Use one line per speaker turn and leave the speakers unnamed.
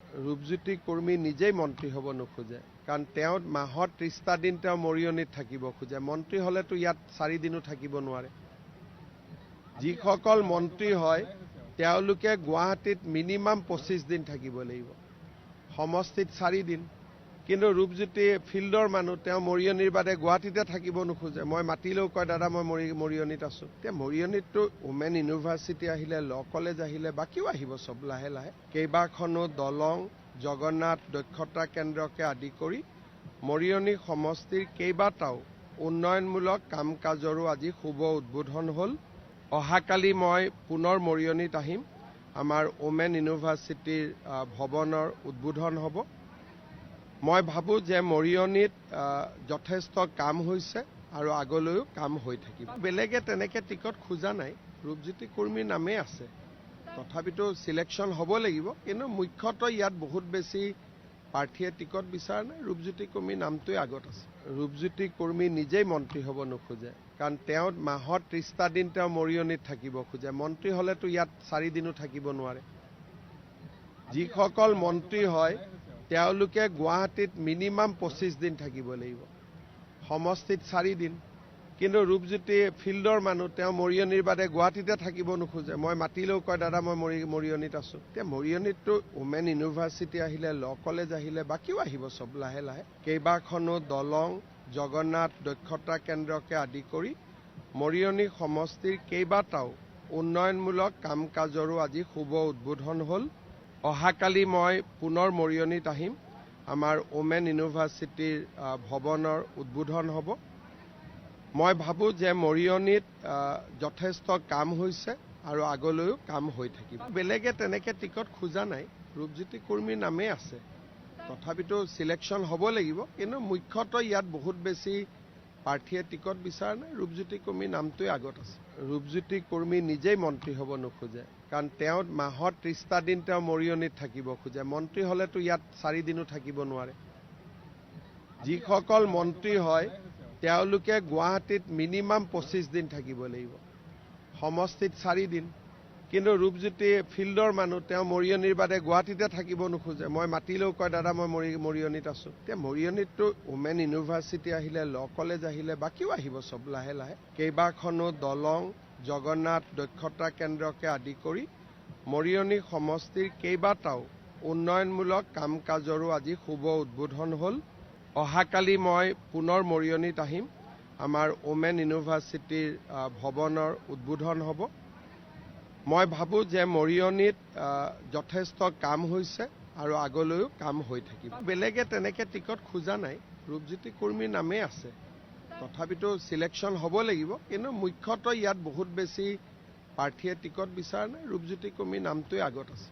ৰূপজ্যোতি কৰ্মী নিজেই মন্ত্ৰী হ'ব নোখোজে, কাৰণ তেওঁ মাহত 30টা দিন তেওঁ মৰিয়নিত থাকিব খোজে। মন্ত্ৰী হ'লেতো ইয়াত 4 দিনো থাকিব নোৱাৰে। যিসকল মন্ত্ৰী হয় তেওঁলোকে গুৱাহাটীত মিনিমাম 25 দিন থাকিব লাগিব, সমষ্টিত 4 দিন। কিন্তু ৰূপজ্যোতি ফিল্ডৰ মানুহ, তেওঁ মৰিয়নিৰ বাদে গুৱাহাটীতে থাকিব নোখোজে। মই মাতিলেও কয় দাদা মই মৰিয়নিত আছো। এতিয়া মৰিয়নিততো ওমেন ইউনিভাৰ্চিটি আহিলে, ল কলেজ আহিলে, বাকীও আহিব চব লাহে লাহে। কেইবাখনো দলং, জগন্নাথ দক্ষতা কেন্দ্ৰকে আদি কৰি মৰিয়নি সমষ্টিৰ কেইবাটাও উন্নয়নমূলক কাম কাজৰো আজি শুভ উদ্বোধন হ'ল। অহাকালি মই পুনৰ মৰিয়নিত আহিম। আমাৰ ওমেন ইউনিভাৰ্চিটিৰ ভৱনৰ উদ্বোধন হ'ব। মই ভাবোঁ যে মৰিয়নিত যথেষ্ট কাম হৈছে আৰু আগলৈও কাম হৈ থাকিব। বেলেগে তেনেকৈ টিকট খোজা নাই, ৰূপজ্যোতি কৰ্মীৰ নামেই আছে। তথাপিতো চিলেকশ্যন হ'ব লাগিব, কিন্তু মুখ্যতঃ ইয়াত বহুত বেছি প্ৰাৰ্থীয়ে টিকট বিচৰা নাই, ৰূপজ্যোতি কৰ্মীৰ নামটোৱে আগত আছে। ৰূপজ্যোতি কৰ্মী নিজেই মন্ত্ৰী হ'ব নোখোজে, কাৰণ তেওঁ মাহত 30টা দিন তেওঁ মৰিয়নিত থাকিব খোজে। মন্ত্ৰী হ'লেতো ইয়াত 4 দিনো থাকিব নোৱাৰে। যিসকল মন্ত্ৰী হয় তেওঁলোকে গুৱাহাটীত মিনিমাম 25 দিন থাকিব লাগিব, সমষ্টিত 4 দিন। কিন্তু ৰূপজ্যোতি ফিল্ডৰ মানুহ, তেওঁ মৰিয়নিৰ বাদে গুৱাহাটীতে থাকিব নোখোজে। মই মাতিলেও কয় দাদা মই মৰিয়নিত আছো। এতিয়া মৰিয়নিততো ওমেন ইউনিভাৰ্চিটি আহিলে, ল কলেজ আহিলে, বাকীও আহিব চব লাহে লাহে। কেইবাখনো দলং, জগন্নাথ দক্ষতা কেন্দ্ৰকে আদি কৰি মৰিয়নি সমষ্টিৰ কেইবাটাও উন্নয়নমূলক কাম কাজৰো আজি শুভ উদ্বোধন হ'ল। অহাকালি মই পুনৰ মৰিয়নিত আহিম। আমাৰ ওমেন ইউনিভাৰ্চিটিৰ ভৱনৰ উদ্বোধন হ'ব। মই ভাবোঁ যে মৰিয়নিত যথেষ্ট কাম হৈছে আৰু আগলৈও কাম হৈ থাকিব। বেলেগে তেনেকৈ টিকট খোজা নাই, ৰূপজ্যোতি কৰ্মীৰ নামেই আছে। তথাপিতো চিলেকশ্যন হ'ব লাগিব, কিন্তু মুখ্যতঃ ইয়াত বহুত বেছি প্ৰাৰ্থীয়ে টিকট বিচৰা নাই, ৰূপজ্যোতি কৰ্মীৰ নামটোৱে আগত আছে। ৰূপজ্যোতি কৰ্মী নিজেই মন্ত্ৰী হ'ব নোখোজে, কাৰণ তেওঁ মাহত 30টা দিন তেওঁ মৰিয়নিত থাকিব খোজে। মন্ত্ৰী হ'লেতো ইয়াত 4 দিনো থাকিব নোৱাৰে। যিসকল মন্ত্ৰী হয় তেওঁলোকে গুৱাহাটীত মিনিমাম 25 দিন থাকিব লাগিব, সমষ্টিত 4 দিন। কিন্তু ৰূপজ্যোতি ফিল্ডৰ মানুহ, তেওঁ মৰিয়নিৰ বাদে গুৱাহাটীতে থাকিব নোখোজে। মই মাতিলেও কয় দাদা মই মৰিয়নিত আছো। এতিয়া মৰিয়নিততো ওমেন ইউনিভাৰ্চিটি আহিলে, ল কলেজ আহিলে, বাকীও আহিব চব লাহে লাহে। কেইবাখনো দলং, জগন্নাথ দক্ষতা কেন্দ্ৰকে আদি কৰি মৰিয়নি সমষ্টিৰ কেইবাটাও উন্নয়নমূলক কাম কাজৰো আজি শুভ উদ্বোধন হ'ল। অহাকালি মই পুনৰ মৰিয়নিত আহিম। আমাৰ ওমেন ইউনিভাৰ্চিটিৰ ভৱনৰ উদ্বোধন হ'ব। মই ভাবোঁ যে মৰিয়নিত যথেষ্ট কাম হৈছে আৰু আগলৈও কাম হৈ থাকিব। বেলেগে তেনেকৈ টিকট খোজা নাই, ৰূপজ্যোতি কৰ্মীৰ নামেই আছে। তথাপিতো চিলেকশ্যন হ'ব লাগিব, কিন্তু মুখ্যতঃ ইয়াত বহুত বেছি প্ৰাৰ্থীয়ে টিকট বিচৰা নাই, ৰূপজ্যোতি কৰ্মীৰ নামটোৱে আগত আছে।